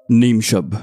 नीम शब।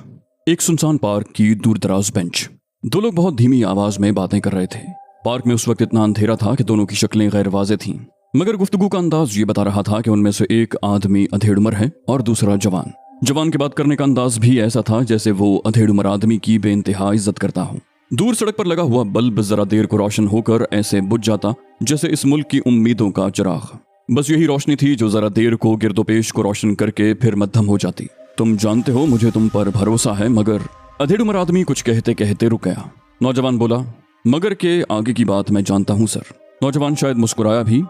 एक सुनसान पार्क की दूरदराज बेंच। दो लोग बहुत धीमी आवाज में बातें कर रहे थे। पार्क में उस वक्त इतना अंधेरा था कि दोनों की शक्लें गैर वाज़ेह थीं, मगर गुफ्तगू का अंदाज ये बता रहा था कि उनमें से एक आदमी अधेड़ उम्र है और दूसरा जवान। जवान के बात करने का अंदाज भी ऐसा था जैसे वो अधेड़ उम्र आदमी की बेइंतहा इज्जत करता हो। दूर सड़क पर लगा हुआ बल्ब जरा देर को रोशन होकर ऐसे बुझ जाता जैसे इस मुल्क की उम्मीदों का चिराग। बस यही रोशनी थी जो जरा देर को गिरदोपेश को रोशन करके फिर मद्धम हो जाती। तुम जानते हो मुझे तुम पर भरोसा है मगर। अधेड़ उम्र आदमी कुछ कहते कहते रुक गया। नौजवान बोला, मगर के आगे की बात मैं जानता हूं सर। नौजवान शायद मुस्कुराया भी,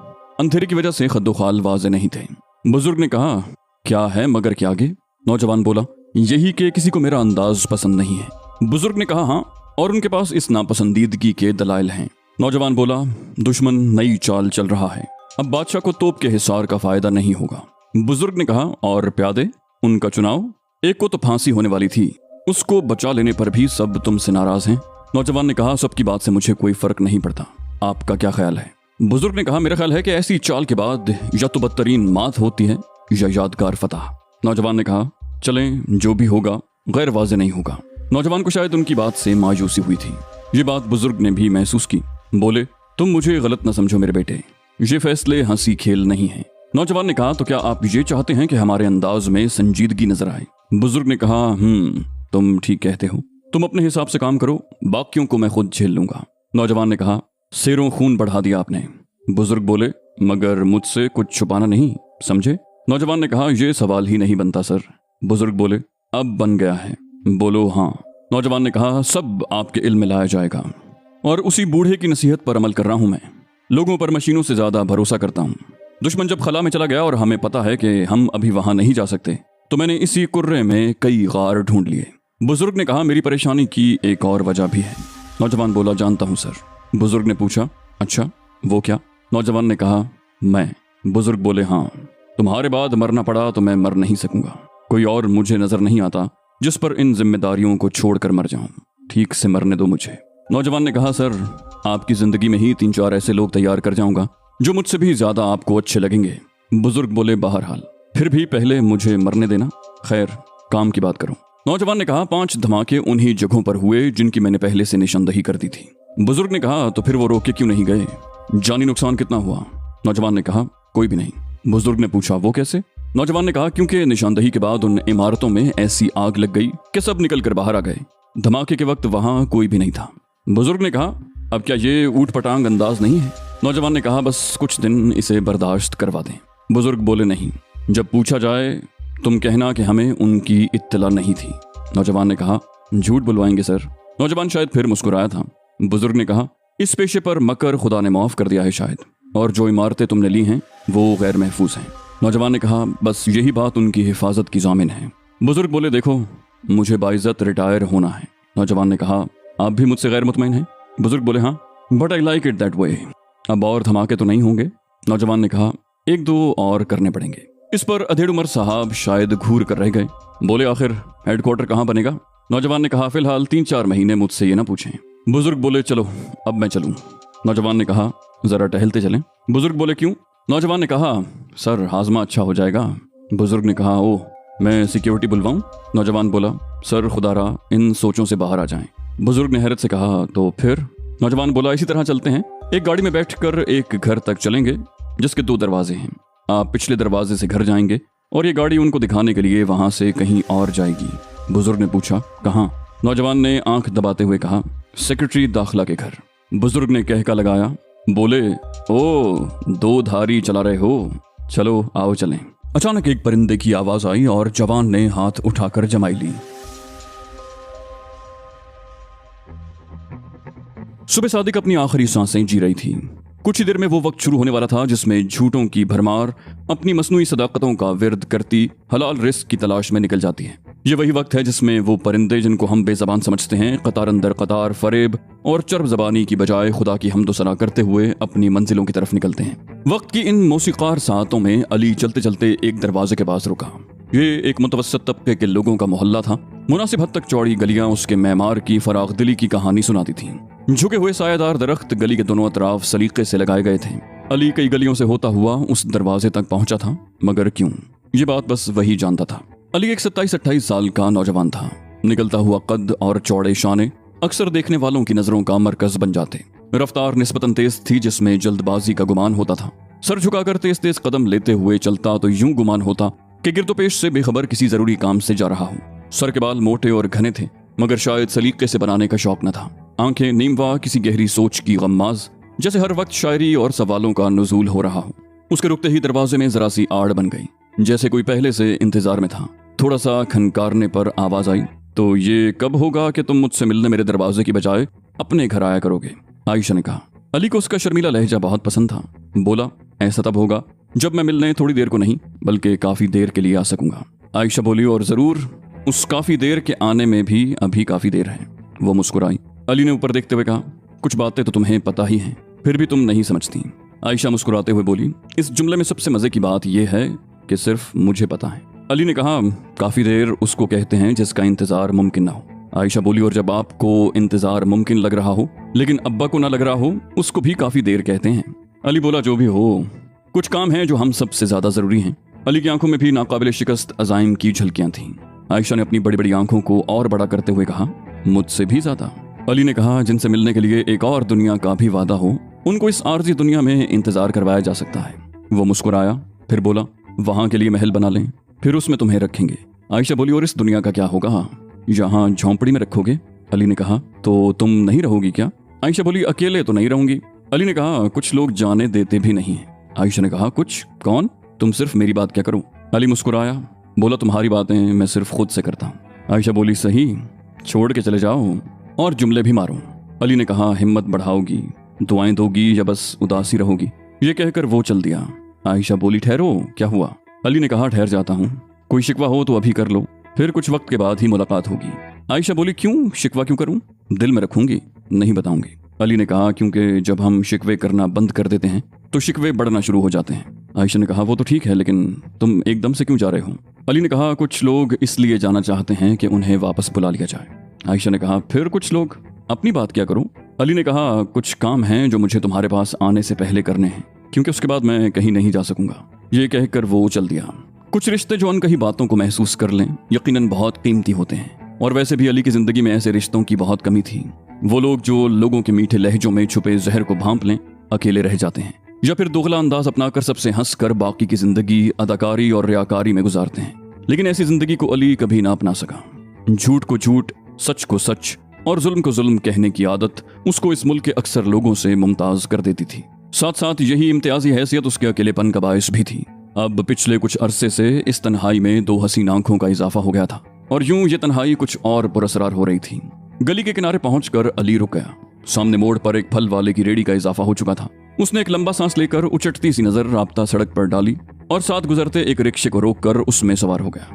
अंधेरे की वजह से खद्दोखाल वाज़ेह नहीं थे। बुजुर्ग ने कहा, क्या है मगर के आगे? नौजवान बोला, यही कि किसी को मेरा अंदाज पसंद नहीं है। बुजुर्ग ने कहा, हाँ, और उनके पास इस नापसंदीदगी के दलाइल हैं। नौजवान बोला, दुश्मन नई चाल चल रहा है, अब बादशाह को तोप के हिसार का फायदा नहीं होगा। बुजुर्ग ने कहा, और प्यादे? उनका चुनाव? एक को तो फांसी होने वाली थी, उसको बचा लेने पर भी सब तुमसे नाराज हैं। नौजवान ने कहा, सबकी बात से मुझे कोई फर्क नहीं पड़ता, आपका क्या ख्याल है? बुजुर्ग ने कहा, मेरा ख्याल है कि ऐसी चाल के बाद या तो बदतरीन मात होती है या यादगार फतह। नौजवान ने कहा, चलें, जो भी होगा गैर वाज़ेह नहीं होगा। नौजवान को शायद उनकी बात से मायूसी हुई थी। ये बात बुजुर्ग ने भी महसूस की। बोले, तुम मुझे गलत न समझो मेरे बेटे, ये फैसले हंसी खेल नहीं है। नौजवान ने कहा, तो क्या आप ये चाहते हैं कि हमारे अंदाज में संजीदगी नजर आए? बुजुर्ग ने कहा, तुम ठीक कहते हो, तुम अपने हिसाब से काम करो, बाकियों को मैं खुद झेल लूंगा। नौजवान ने कहा, शेरों खून बढ़ा दिया आपने। बुजुर्ग बोले, मगर मुझसे कुछ छुपाना नहीं, समझे? नौजवान ने कहा, यह सवाल ही नहीं बनता सर। बुजुर्ग बोले, अब बन गया है, बोलो हाँ। नौजवान ने कहा, सब आपके इल्म में लाया जाएगा, और उसी बूढ़े की नसीहत पर अमल कर रहा हूं मैं। लोगों पर मशीनों से ज्यादा भरोसा करता हूं। दुश्मन जब खला में चला गया और हमें पता है कि हम अभी वहां नहीं जा सकते, तो मैंने इसी कुर्रे में कई गार ढूंढ लिए। बुजुर्ग ने कहा, मेरी परेशानी की एक और वजह भी है। नौजवान बोला, जानता हूं सर। बुजुर्ग ने पूछा, अच्छा वो क्या? नौजवान ने कहा, मैं। बुजुर्ग बोले, हाँ, तुम्हारे बाद मरना पड़ा तो मैं मर नहीं सकूंगा। कोई और मुझे नजर नहीं आता जिस पर इन जिम्मेदारियों को छोड़कर मर जाऊं। ठीक से मरने दो मुझे। नौजवान ने कहा, सर, आपकी जिंदगी में ही 3-4 ऐसे लोग तैयार कर जाऊंगा जो मुझसे भी ज्यादा आपको अच्छे लगेंगे। बुजुर्ग बोले, बहरहाल फिर भी पहले मुझे मरने देना। खैर, काम की बात करो। नौजवान ने कहा, 5 धमाके उन्हीं जगहों पर हुए जिनकी मैंने पहले से निशानदही कर दी थी। बुजुर्ग ने कहा, तो फिर वो रोक के क्यों नहीं गए? जानी नुकसान कितना हुआ? नौजवान ने कहा, कोई भी नहीं। बुजुर्ग ने पूछा, वो कैसे? नौजवान ने कहा, क्योंकि निशानदही के बाद उन इमारतों में ऐसी आग लग गई कि सब निकल कर बाहर आ गए। धमाके के वक्त वहां कोई भी नहीं था। बुजुर्ग ने कहा, अब क्या ये ऊट पटांग अंदाज नहीं है? नौजवान ने कहा, बस कुछ दिन इसे बर्दाश्त करवा दें। बुजुर्ग बोले, नहीं, जब पूछा जाए तुम कहना कि हमें उनकी इत्तला नहीं थी। नौजवान ने कहा, झूठ बुलवाएंगे सर। नौजवान शायद फिर मुस्कुराया था। बुजुर्ग ने कहा, इस पेशे पर मकर खुदा ने माफ कर दिया है शायद, और जो इमारतें तुमने ली हैं वो गैर महफूज हैं। नौजवान ने कहा, बस यही बात उनकी हिफाजत की जामिन है। बुजुर्ग बोले, देखो, मुझे बाइज्जत रिटायर होना है। नौजवान ने कहा, आप भी मुझसे गैर मुतमईन हैं? बुजुर्ग बोले, हाँ, but I like it that way. अब और धमाके तो नहीं होंगे? नौजवान ने कहा, 1-2 और करने पड़ेंगे। इस पर अधेड़ उमर साहब शायद घूर कर रह गए। बोले, आखिर हेडक्वार्टर कहाँ बनेगा? नौजवान ने कहा, फिलहाल 3-4 महीने मुझसे ये ना पूछें। बुजुर्ग बोले, चलो अब मैं चलूं। नौजवान ने कहा, जरा टहलते चलें। बुजुर्ग बोले, क्यों? नौजवान ने कहा, सर, हाजमा अच्छा हो जाएगा। बुजुर्ग ने कहा, ओह, मैं सिक्योरिटी बुलवाऊं? नौजवान बोला, सर खुदारा इन सोचों से बाहर आ जाएं। बुजुर्ग ने हैरत से कहा, तो फिर? नौजवान बोला, इसी तरह चलते हैं। एक गाड़ी में बैठकर एक घर तक चलेंगे जिसके 2 दरवाजे हैं। आप पिछले दरवाजे से घर जाएंगे और ये गाड़ी उनको दिखाने के लिए वहां से कहीं और जाएगी। बुजुर्ग ने पूछा, कहाँ? नौजवान ने आंख दबाते हुए कहा, सेक्रेटरी दाखिला के घर। बुजुर्ग ने कहका लगाया, बोले, ओ, 2 धारी चला रहे हो, चलो आओ चलें। अचानक एक परिंदे की आवाज आई और जवान ने हाथ उठाकर जमाई ली। सुबह सादिक अपनी आखिरी सांसें जी रही थी। कुछ ही देर में वो वक्त शुरू होने वाला था जिसमें झूठों की भरमार अपनी मसनूई सदाकतों का विर्द करती हलाल रिस्क की तलाश में निकल जाती है। ये वही वक्त है जिसमें वो परिंदे जिनको हम बेज़बान समझते हैं, कतार अंदर कतार फरेब और चर्ब ज़बानी की बजाय खुदा की हम्द व सना करते हुए अपनी मंजिलों की तरफ निकलते हैं। वक्त की इन मौसीकार सातों में अली चलते चलते एक दरवाजे के पास रुका। ये एक मुतवस्सित तबके के लोगों का मोहल्ला था। मुनासिब हद तक चौड़ी गलियां उसके मेमार की फराग दिली की कहानी सुनाती थीं। झुके हुए सायादार दरख्त गली के दोनों अतराफ सलीके से लगाए गए थे। अली कई गलियों से होता हुआ उस दरवाजे तक पहुंचा था, मगर क्यों? ये बात बस वही जानता था। अली एक 27-28 साल का नौजवान था। निकलता हुआ कद और चौड़े शाने अक्सर देखने वालों की नजरों का मरकज बन जाते। रफ्तार निस्बतन तेज थी जिसमें जल्दबाजी का गुमान होता था। सर झुकाकर तेज तेज कदम लेते हुए चलता तो यूं गुमान होता कि गिरदोपेश से बेखबर किसी जरूरी काम से जा रहा हूं। सर के बाल मोटे और घने थे, मगर शायद सलीके से बनाने का शौक न था। आंखें नीमवा किसी गहरी सोच की गम्माज, जैसे हर वक्त शायरी और सवालों का नुजूल हो रहा हो। उसके रुकते ही दरवाजे में जरा सी आड़ बन गई, जैसे कोई पहले से इंतजार में था। थोड़ा सा खनकारने पर आवाज आई, तो ये कब होगा कि तुम मुझसे मिलने मेरे दरवाजे की बजाय अपने घर आया करोगे? आयशा ने कहा। अली को उसका शर्मीला लहजा बहुत पसंद था। बोला, ऐसा तब होगा जब मैं मिलने थोड़ी देर को नहीं बल्कि काफी देर के लिए आ सकूंगा। आयशा बोली, और जरूर, उस काफी देर के आने में भी अभी काफी देर है। वो मुस्कुराई। अली ने ऊपर देखते हुए कहा, कुछ बातें तो तुम्हें पता ही हैं, फिर भी तुम नहीं समझती। आयशा मुस्कुराते हुए बोली, इस जुमले में सबसे मजे की बात यह है कि सिर्फ मुझे पता है। अली ने कहा, काफी देर उसको कहते हैं जिसका इंतजार मुमकिन ना हो। आयशा बोली, और जब आपको इंतजार मुमकिन लग रहा हो लेकिन अब्बा को ना लग रहा हो, उसको भी काफी देर कहते हैं। अली बोला, जो भी हो, कुछ काम हैं जो हम सबसे ज्यादा जरूरी हैं। अली की आंखों में भी नाकाबिले शिकस्त अजाइम की झलकियां थीं। आयशा ने अपनी बड़ी बड़ी आंखों को और बड़ा करते हुए कहा, मुझसे भी ज्यादा। अली ने कहा, जिनसे मिलने के लिए एक और दुनिया का भी वादा हो, उनको इस आरजी दुनिया में इंतजार करवाया जा सकता है। वो मुस्कुराया, फिर बोला, वहां के लिए महल बना लें, फिर उसमें तुम्हें रखेंगे। आयशा बोली, और इस दुनिया का क्या होगा? यहाँ झोंपड़ी में रखोगे? अली ने कहा, तो तुम नहीं रहोगी क्या? आयशा बोली, अकेले तो नहीं रहूंगी। अली ने कहा, कुछ लोग जाने देते भी नहीं हैं। आयशा ने कहा, कुछ? कौन? तुम सिर्फ मेरी बात क्या करो? अली मुस्कुराया, बोला, तुम्हारी बातें मैं सिर्फ खुद से करता हूँ। आयशा बोली, सही, छोड़ के चले जाओ और जुमले भी मारो। अली ने कहा, हिम्मत बढ़ाओगी, दुआएं दोगी या बस उदासी रहोगी? ये कहकर वो चल दिया। आयशा बोली, ठहरो, क्या हुआ? अली ने कहा, ठहर जाता हूँ, कोई शिकवा हो तो अभी कर लो, फिर कुछ वक्त के बाद ही मुलाकात होगी। आयशा बोली, क्यों? शिकवा क्यों करूं? दिल में रखूंगी, नहीं बताऊंगी। अली ने कहा, क्योंकि जब हम शिकवे करना बंद कर देते हैं तो शिकवे बढ़ना शुरू हो जाते हैं। आयशा ने कहा, वो तो ठीक है, लेकिन तुम एकदम से क्यों जा रहे हो? अली ने कहा, कुछ लोग इसलिए जाना चाहते हैं कि उन्हें वापस बुला लिया जाए। आयशा ने कहा, फिर कुछ लोग? अपनी बात क्या करूं? अली ने कहा, कुछ काम हैं जो मुझे तुम्हारे पास आने से पहले करने हैं, क्योंकि उसके बाद मैं कहीं नहीं जा सकूंगा। ये कहकर वो चल दिया। कुछ रिश्ते जो अनकही बातों को महसूस कर लें यकीनन बहुत कीमती होते हैं, और वैसे भी अली की जिंदगी में ऐसे रिश्तों की बहुत कमी थी। वो लोग जो लोगों के मीठे लहजों में छुपे जहर को भांप लें, अकेले रह जाते हैं, या फिर दोगला अंदाज अपनाकर सबसे हंसकर बाकी की जिंदगी अदाकारी और रियाकारी में गुजारते हैं। लेकिन ऐसी जिंदगी को अली कभी ना अपना सका। झूठ को झूठ, सच को सच और जुल्म को जुल्म कहने की आदत उसको इस मुल्क के अक्सर लोगों से मुमताज कर देती थी। साथ साथ यही इम्तियाजी हैसियत उसके अकेलेपन का बायस भी थी। अब पिछले कुछ अरसे से इस तन्हाई में 2 हसीन आंखों का इजाफा हो गया था, और यूं ये तन्हाई कुछ और पुरअसरार हो रही थी। गली के किनारे पहुंचकर अली रुक गया। सामने मोड़ पर एक फल वाले की रेडी का इजाफा हो चुका था। उसने एक लंबा सांस लेकर उचटती सी नजर राब्ता सड़क पर डाली और साथ गुजरते एक रिक्शे को रोककर उसमें सवार हो गया।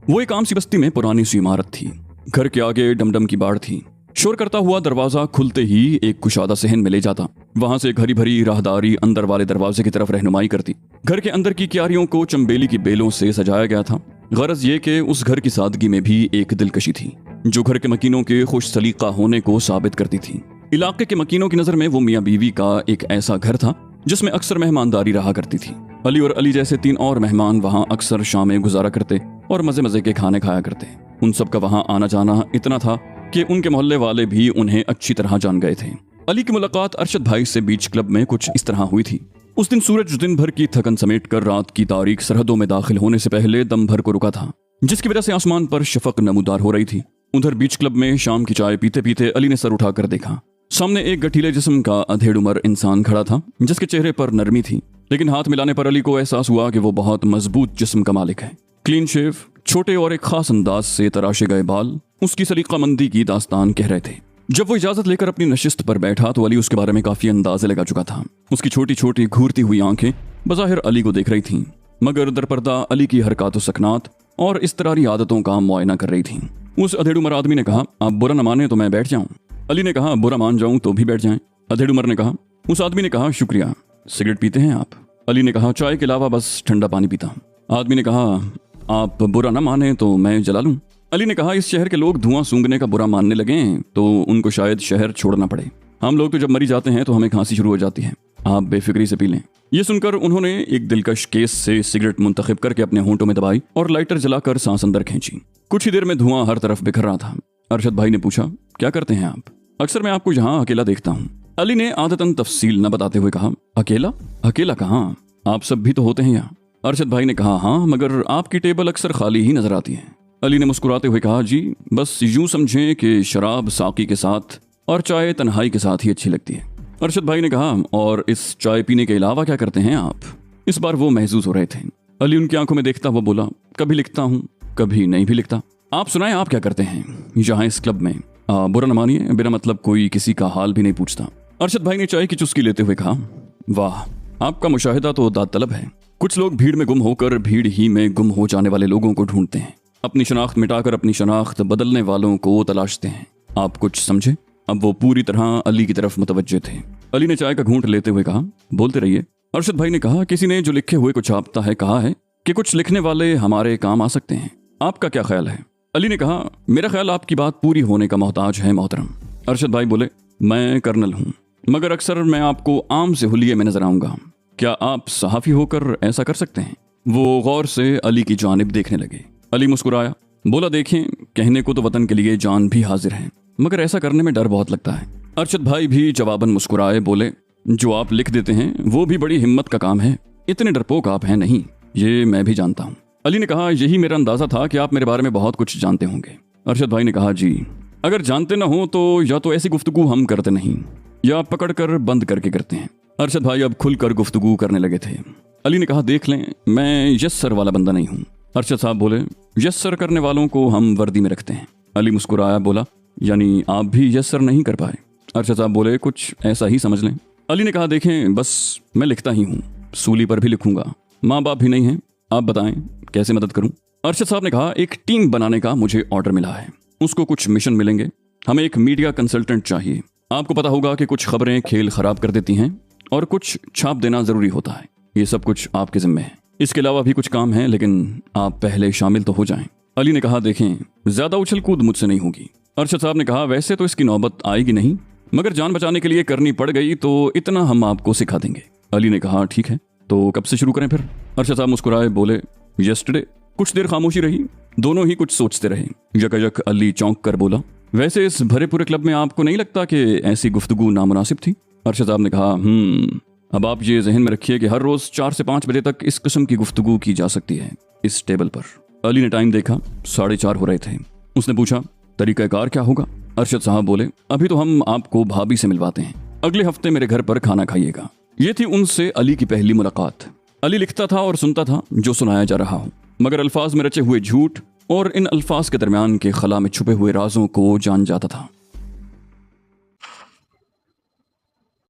वो एक आम सी बस्ती में पुरानी सी इमारत थी। घर के आगे डमडम की बाड़ थी। शोर करता हुआ दरवाजा खुलते ही एक कुशादा सहन में ले जाता। वहां से एक हरी भरी राहदारी अंदर वाले दरवाजे की तरफ रहनुमाई करती। घर के अंदर की क्यारियों को चंबेली की बेलों से सजाया गया था। गरज ये कि उस घर की सादगी में भी एक दिलकशी थी, जो घर के मकीनों के खुश सलीका होने को साबित करती थी। इलाके के मकीनों की नजर में वो मियाँ बीवी का एक ऐसा घर था जिसमें अक्सर मेहमानदारी रहा करती थी। अली और अली जैसे 3 और मेहमान वहां अक्सर शामें गुजारा करते और मजे मजे के खाने खाया करते। उन सब का वहां आना जाना इतना था कि उनके मोहल्ले वाले भी उन्हें अच्छी तरह जान गए थे। अली की मुलाकात अरशद भाई से बीच क्लब में कुछ इस तरह हुई थी। उस दिन सूरज दिन भर की थकन समेटकर रात की तारीख सरहदों में दाखिल होने से पहले दम भर को रुका था, जिसकी वजह से आसमान पर शफक नमूदार हो रही थी। उधर बीच क्लब में शाम की चाय पीते पीते अली ने सर उठाकर देखा। सामने एक गठीले जिस्म का अधेड़ उम्र इंसान खड़ा था, जिसके चेहरे पर नरमी थी, लेकिन हाथ मिलाने पर अली को एहसास हुआ कि वो बहुत मजबूत जिस्म का मालिक है। क्लीन शेव, छोटे और एक खास अंदाज से तराशे गए बाल उसकी सलीकामंदी की दास्तान कह रहे थे। जब वो इजाजत लेकर अपनी नशिस्त पर बैठा तो अली उसके बारे में काफी अंदाजे लगा चुका था। उसकी छोटी छोटी घूरती हुई आंखें बज़ाहिर अली को देख रही थीं, मगर दरपर्दा अली की हरकत सकनात और इस्तरारी आदतों का मुआयना कर रही थीं। उस अधेड़ उम्र आदमी ने कहा, आप बुरा न माने तो मैं बैठ जाऊं। अली ने कहा, बुरा मान जाऊं तो भी बैठ जाएं। अधेड़ उम्र ने कहा। उस आदमी ने कहा, शुक्रिया। सिगरेट पीते हैं आप? अली ने कहा, चाय के अलावा बस ठंडा पानी पीता हूं। आदमी ने कहा, आप बुरा न माने तो मैं जला लूं। अली ने कहा, इस शहर के लोग धुआं सूंघने का बुरा मानने लगे तो उनको शायद शहर छोड़ना पड़े। हम लोग तो जब मरी जाते हैं तो हमें खांसी शुरू हो जाती है। आप बेफिक्री से पी लें। ये सुनकर उन्होंने एक दिलकश केस से सिगरेट मुंतखब करके अपने होंठों में दबाई और लाइटर जलाकर सांस अंदर खींची। कुछ ही देर में धुआं हर तरफ बिखर रहा था। अरशद भाई ने पूछा, क्या करते हैं आप? अक्सर मैं आपको यहाँ अकेला देखता हूँ। अली ने आदतन तफसील न बताते हुए कहा, अकेला? अकेला कहाँ, आप सब भी तो होते हैं यहाँ। अरशद भाई ने कहा, हाँ, मगर आपकी टेबल अक्सर खाली ही नजर आती है। अली ने मुस्कुराते हुए कहा, जी बस यूं समझें कि शराब साकी के साथ और चाय तन्हाई के साथ ही अच्छी लगती है। अरशद भाई ने कहा, और इस चाय पीने के अलावा क्या करते हैं आप? इस बार वो महसूस हो रहे थे। अली उनकी आंखों में देखता हुआ बोला, कभी लिखता हूँ, कभी नहीं भी लिखता। आप सुनाएं, आप क्या करते हैं यहाँ इस क्लब में? बुरा न मानिए, बिना मतलब कोई किसी का हाल भी नहीं पूछता। अरशद भाई ने चाय की चुस्की लेते हुए कहा, वाह, आपका मुशाहिदा तो दाद तलब है। कुछ लोग भीड़ में गुम होकर भीड़ ही में गुम हो जाने वाले लोगों को ढूंढते हैं, अपनी शनाख्त मिटाकर अपनी शनाख्त बदलने वालों को तलाशते हैं। आप कुछ समझे? अब वो पूरी तरह अली की तरफ मुतवज्जे थे। अली ने चाय का घूंट लेते हुए कहा, बोलते रहिए। अरशद भाई ने कहा, किसी ने जो लिखे हुए को छापता है कहा है कि कुछ लिखने वाले हमारे काम आ सकते हैं। आपका क्या ख्याल है? अली ने कहा, मेरा ख्याल आपकी बात पूरी होने का मोहताज है मोहतरम। अरशद भाई बोले, मैं कर्नल हूँ, मगर अक्सर मैं आपको आम से हुलिये में नजर आऊंगा। क्या आप सहाफ़ी होकर ऐसा कर सकते हैं? वो गौर से अली की जानिब देखने लगे। अली मुस्कुराया, बोला, देखें, कहने को तो वतन के लिए जान भी हाजिर है, मगर ऐसा करने में डर बहुत लगता है। अरशद भाई भी जवाबन मुस्कुराए, बोले, जो आप लिख देते हैं वो भी बड़ी हिम्मत का काम है, इतने डरपोक आप हैं नहीं, ये मैं भी जानता हूँ। अली ने कहा, यही मेरा अंदाजा था कि आप मेरे बारे में बहुत कुछ जानते होंगे। अरशद भाई ने कहा, जी, अगर जानते न हो तो या तो ऐसी गुफ्तगू हम करते नहीं, या पकड़ कर बंद करके करते हैं। अरशद भाई अब खुलकर गुफ्तगू करने लगे थे। अली ने कहा, देख लें, मैं यस सर वाला बंदा नहीं हूँ। अरशद साहब बोले, यस सर करने वालों को हम वर्दी में रखते हैं। अली मुस्कुराया, बोला, यानी आप भी यस सर नहीं कर पाए? अरशद साहब बोले, कुछ ऐसा ही समझ लें। अली ने कहा, देखें, बस मैं लिखता ही हूँ, सूली पर भी लिखूंगा, माँ बाप भी नहीं है, आप बताएं कैसे मदद करूं? अरशद साहब ने कहा, एक टीम बनाने का मुझे ऑर्डर मिला है, उसको कुछ मिशन मिलेंगे। हमें एक मीडिया कंसल्टेंट चाहिए। आपको पता होगा कि कुछ खबरें खेल खराब कर देती हैं और कुछ छाप देना जरूरी होता है। ये सब कुछ आपके जिम्मे है। इसके अलावा भी कुछ काम है, लेकिन आप पहले शामिल तो हो जाएं। अली ने कहा, देखें, ज्यादा उछल कूद मुझसे नहीं होगी। अरशद साहब ने कहा, वैसे तो इसकी नौबत आएगी नहीं, मगर जान बचाने के लिए करनी पड़ गई तो इतना हम आपको सिखा देंगे। अली ने कहा, ठीक है, तो कब से शुरू करें फिर? अरशद साहब मुस्कुराए, बोले, यस्टरडे। कुछ देर खामोशी रही, दोनों ही कुछ सोचते रहे। यकयक अली चौंक कर बोला, वैसे इस भरे पूरे क्लब में आपको नहीं लगता कि ऐसी गुफ्तगू नामुनासिब थी? अरशद साहब ने कहा, अब आप ये जहन में रखिए कि हर रोज 4 से 5 बजे तक इस किस्म की गुफ्तगू की जा सकती है इस टेबल पर। अली ने टाइम देखा, 4:30 हो रहे थे। उसने पूछा, तरीकाकार क्या होगा? अरशद साहब बोले, अभी तो हम आपको भाभी से मिलवाते हैं, अगले हफ्ते मेरे घर पर खाना खाइएगा। ये थी उनसे अली की पहली मुलाकात। अली लिखता था और सुनता था जो सुनाया जा रहा हो, मगर अल्फाज में रचे हुए झूठ और इन अल्फाज के दरमियान के खला में छुपे हुए राजों को जान जाता था।